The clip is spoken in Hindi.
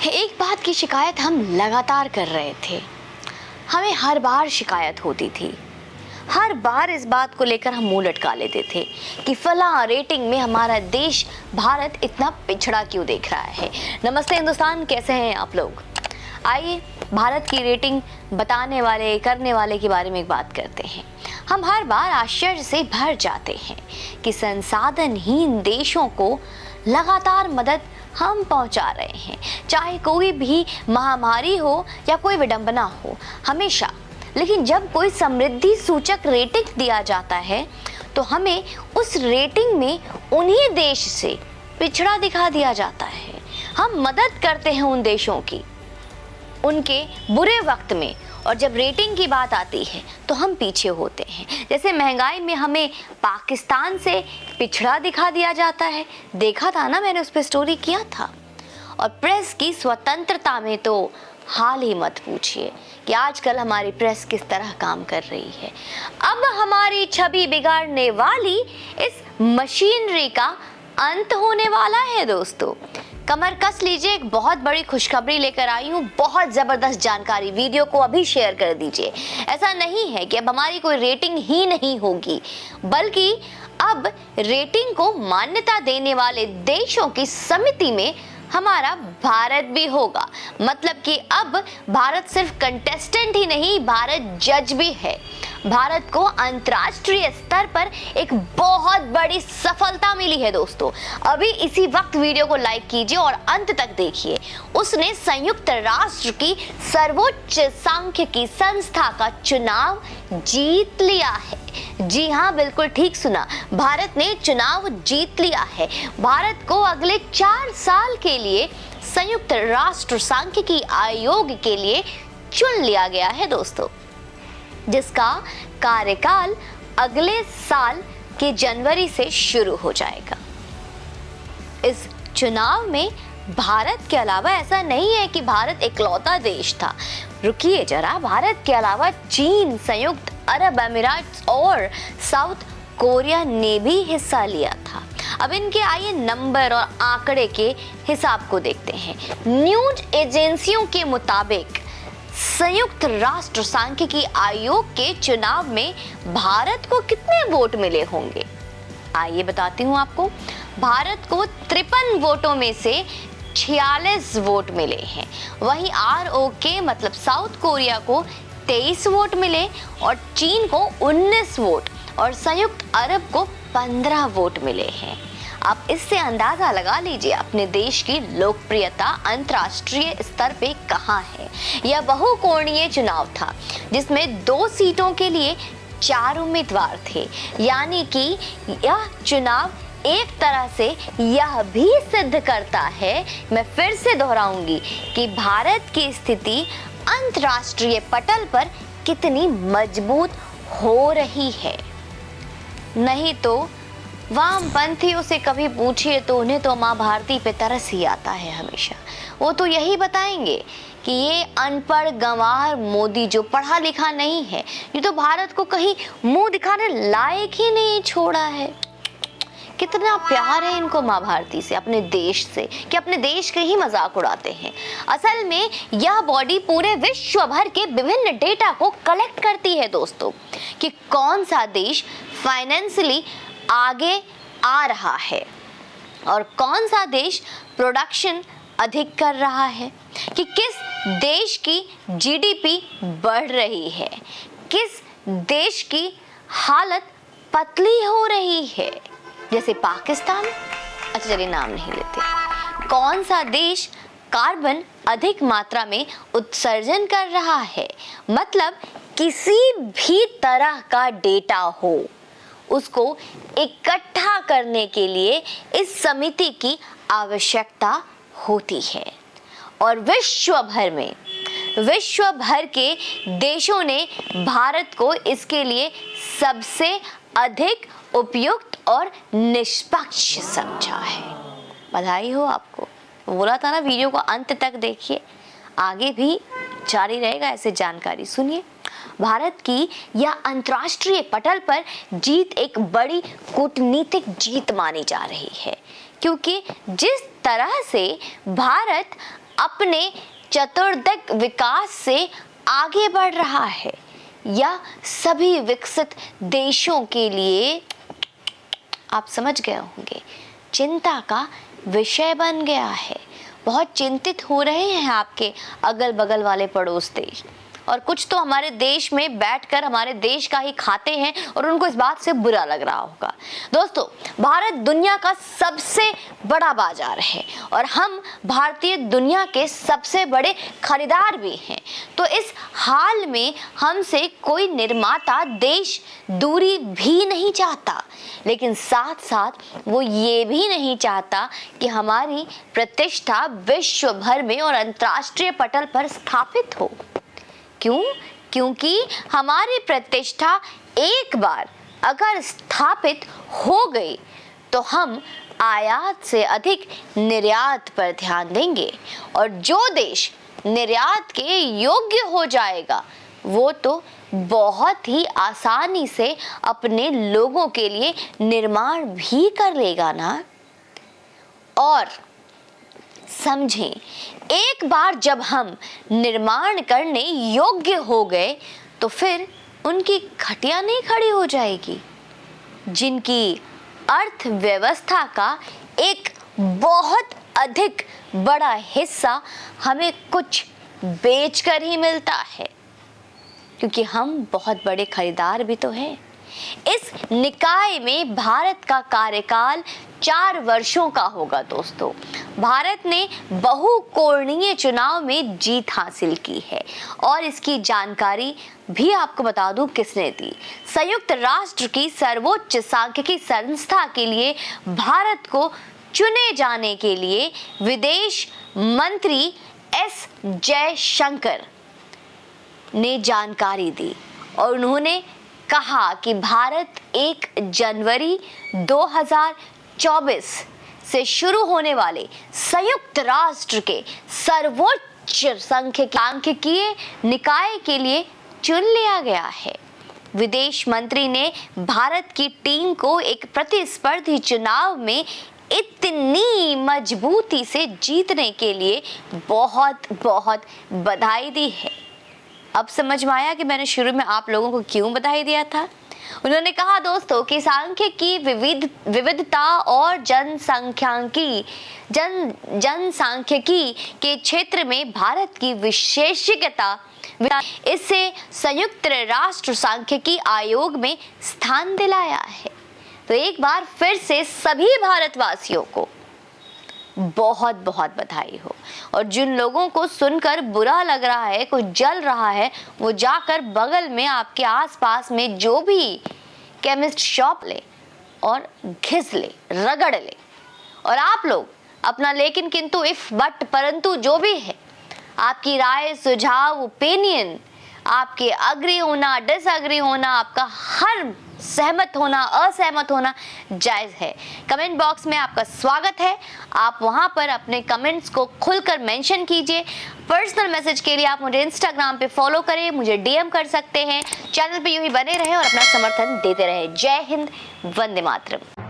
एक बात की शिकायत हम लगातार कर रहे थे। हमें हर बार शिकायत होती थी, हर बार इस बात को लेकर हम मुंह लटका लेते थे कि फला रेटिंग में हमारा देश भारत इतना पिछड़ा क्यों देख रहा है। नमस्ते हिंदुस्तान, कैसे हैं आप लोग? आइए भारत की रेटिंग बताने वाले, करने वाले के बारे में एक बात करते हैं। हम हर बार आश्चर्य से भर जाते हैं कि संसाधनहीन देशों को लगातार मदद हम पहुंचा रहे हैं। चाहे कोई भी महामारी हो या कोई विडंबना हो, हमेशा। लेकिन जब कोई समृद्धि सूचक रेटिंग दिया जाता है तो हमें उस रेटिंग में उन्हीं देश से पिछड़ा दिखा दिया जाता है। हम मदद करते हैं उन देशों की उनके बुरे वक्त में, और जब रेटिंग की बात आती है तो हम पीछे होते हैं। जैसे महंगाई में हमें पाकिस्तान से पिछड़ा दिखा दिया जाता है। देखा था ना, मैंने उस पर स्टोरी किया था। और प्रेस की स्वतंत्रता में तो हाल ही मत पूछिए कि आजकल हमारी प्रेस किस तरह काम कर रही है। अब हमारी छवि बिगाड़ने वाली इस मशीनरी का अंत होने वाला है दोस्तों। कमर कस लीजिए, एक बहुत बड़ी खुशखबरी लेकर आई हूँ, बहुत जबरदस्त जानकारी। वीडियो को अभी शेयर कर दीजिए। ऐसा नहीं है कि अब हमारी कोई रेटिंग ही नहीं होगी, बल्कि अब रेटिंग को मान्यता देने वाले देशों की समिति में हमारा भारत भी होगा। मतलब कि अब भारत सिर्फ कंटेस्टेंट ही नहीं, भारत जज भी है। भारत को अंतर्राष्ट्रीय स्तर पर एक बहुत बड़ी सफलता मिली है दोस्तों। अभी इसी वक्त वीडियो को लाइक कीजिए और अंत तक देखिए। उसने संयुक्त राष्ट्र की सर्वोच्च सांख्यिकी संस्था का चुनाव जीत लिया है। जी हाँ, बिल्कुल ठीक सुना, भारत ने चुनाव जीत लिया है। भारत को अगले 4 साल के लिए संयुक्त राष्ट्र सांख्यिकी आयोग के लिए चुन लिया गया है दोस्तों, जिसका कार्यकाल अगले साल के जनवरी से शुरू हो जाएगा। इस चुनाव में भारत के अलावा ऐसा नहीं है कि भारत इकलौता देश था। रुकिए जरा, भारत के अलावा चीन, संयुक्त अरब अमीरात और साउथ कोरिया ने भी हिस्सा लिया था। अब इनके आइए नंबर और आंकड़े के हिसाब को देखते हैं। न्यूज एजेंसियों के मुताबिक संयुक्त राष्ट्र सांख्यिकी आयोग के चुनाव में भारत को कितने वोट मिले होंगे, आइए बताती हूँ आपको। भारत को 53 वोटों में से 46 वोट मिले हैं। वहीं ROK मतलब साउथ कोरिया को 23 वोट मिले और चीन को 19 वोट और संयुक्त अरब को 15 वोट मिले हैं। आप इससे अंदाजा लगा लीजिए अपने देश की लोकप्रियता अंतर्राष्ट्रीय स्तर पे कहाँ है। यह बहुकोणीय चुनाव था जिसमें 2 सीटों के लिए 4 उम्मीदवार थे। यानी कि यह चुनाव एक तरह से यह भी सिद्ध करता है, मैं फिर से दोहराऊंगी, कि भारत की स्थिति अंतर्राष्ट्रीय पटल पर कितनी मजबूत हो रही है। नहीं तो वामपंथियों से कभी पूछिए तो उन्हें तो माँ भारती पे तरस ही आता है हमेशा। वो तो यही बताएंगे कि ये अनपढ़ गंवार मोदी जो पढ़ा लिखा नहीं है, ये तो भारत को कहीं मुंह दिखाने लायक ही नहीं छोड़ा है। कितना प्यार है इनको माँ भारती से, अपने देश से, कि अपने देश के ही मजाक उड़ाते हैं। असल में यह बॉडी पूरे विश्व भर के विभिन्न डेटा को कलेक्ट करती है दोस्तों, कि कौन सा देश फाइनेंशियली आगे आ रहा है और कौन सा देश प्रोडक्शन अधिक कर रहा है, कि किस देश की GDP बढ़ रही है, किस देश की हालत पतली हो रही है। जैसे पाकिस्तान, अच्छा चलिए नाम नहीं लेते, कौन सा देश कार्बन अधिक मात्रा में उत्सर्जन कर रहा है। मतलब किसी भी तरह का डेटा हो, उसको इकट्ठा करने के लिए इस समिति की आवश्यकता होती है। और विश्व भर के देशों ने भारत को इसके लिए सबसे अधिक उपयुक्त और निष्पक्ष समझा है। बधाई हो आपको। बोला था ना, वीडियो को अंत तक देखिए, आगे भी जारी रहेगा ऐसे जानकारी। सुनिए, भारत की यह अंतर्राष्ट्रीय पटल पर जीत एक बड़ी कूटनीतिक जीत मानी जा रही है, क्योंकि जिस तरह से भारत अपने चतुर्दिक विकास से आगे बढ़ रहा है या सभी विकसित देशों के लिए, आप समझ गए होंगे, चिंता का विषय बन गया है। बहुत चिंतित हो रहे हैं आपके अगल बगल वाले पड़ोस देश, और कुछ तो हमारे देश में बैठकर हमारे देश का ही खाते हैं और उनको इस बात से बुरा लग रहा होगा। दोस्तों, भारत दुनिया का सबसे बड़ा बाजार है और हम भारतीय दुनिया के सबसे बड़े खरीदार भी हैं। तो इस हाल में हमसे कोई निर्माता देश दूरी भी नहीं चाहता, लेकिन साथ साथ वो ये भी नहीं चाहता कि हमारी प्रतिष्ठा विश्व भर में और अंतर्राष्ट्रीय पटल पर स्थापित हो। क्यों? क्योंकि हमारी प्रतिष्ठा एक बार अगर स्थापित हो गई तो हम आयात से अधिक निर्यात पर ध्यान देंगे, और जो देश निर्यात के योग्य हो जाएगा वो तो बहुत ही आसानी से अपने लोगों के लिए निर्माण भी कर लेगा ना। और समझें, एक बार जब हम निर्माण करने योग्य हो गए तो फिर उनकी खटिया नहीं खड़ी हो जाएगी, जिनकी अर्थव्यवस्था का एक बहुत अधिक बड़ा हिस्सा हमें कुछ बेचकर ही मिलता है, क्योंकि हम बहुत बड़े खरीदार भी तो हैं। इस निकाय में भारत का कार्यकाल 4 वर्षों का होगा। दोस्तों, भारत ने बहुकोणीय चुनाव में जीत हासिल की है, और इसकी जानकारी भी आपको बता दूं किसने दी। संयुक्त राष्ट्र की सर्वोच्च सांख्यिकी संस्था के लिए भारत को चुने जाने के लिए विदेश मंत्री एस जयशंकर ने जानकारी दी, और उन्होंने कहा कि भारत 1 जनवरी 2024 से शुरू होने वाले संयुक्त राष्ट्र के सर्वोच्च सांख्यिकीय निकाय के लिए चुन लिया गया है। विदेश मंत्री ने भारत की टीम को एक प्रतिस्पर्धी चुनाव में इतनी मजबूती से जीतने के लिए बहुत बहुत बधाई दी है। अब समझ में आया कि मैंने शुरू में आप लोगों को क्यों बधाई दिया था। उन्होंने कहा दोस्तों कि सांख्यिकी विविधता और जनसांख्यिकी के क्षेत्र में भारत की विशेषज्ञता इससे संयुक्त राष्ट्र सांख्यिकी आयोग में स्थान दिलाया है। तो एक बार फिर से सभी भारतवासियों को बहुत बहुत बधाई हो। और जिन लोगों को सुनकर बुरा लग रहा है, कुछ जल रहा है, वो जाकर बगल में आपके आसपास में जो भी केमिस्ट शॉप ले और घिस ले, रगड़ ले। और आप लोग अपना लेकिन किंतु इफ बट परंतु जो भी है, आपकी राय, सुझाव, ओपिनियन, आपके अग्री होना, डिसअग्री होना, आपका हर सहमत होना, असहमत होना जायज है। कमेंट बॉक्स में आपका स्वागत है। आप वहां पर अपने कमेंट्स को खुलकर मेंशन कीजिए। पर्सनल मैसेज के लिए आप मुझे इंस्टाग्राम पे फॉलो करें, मुझे डीएम कर सकते हैं। चैनल पे यूं ही बने रहें और अपना समर्थन देते रहें। जय हिंद, वंदे मातरम।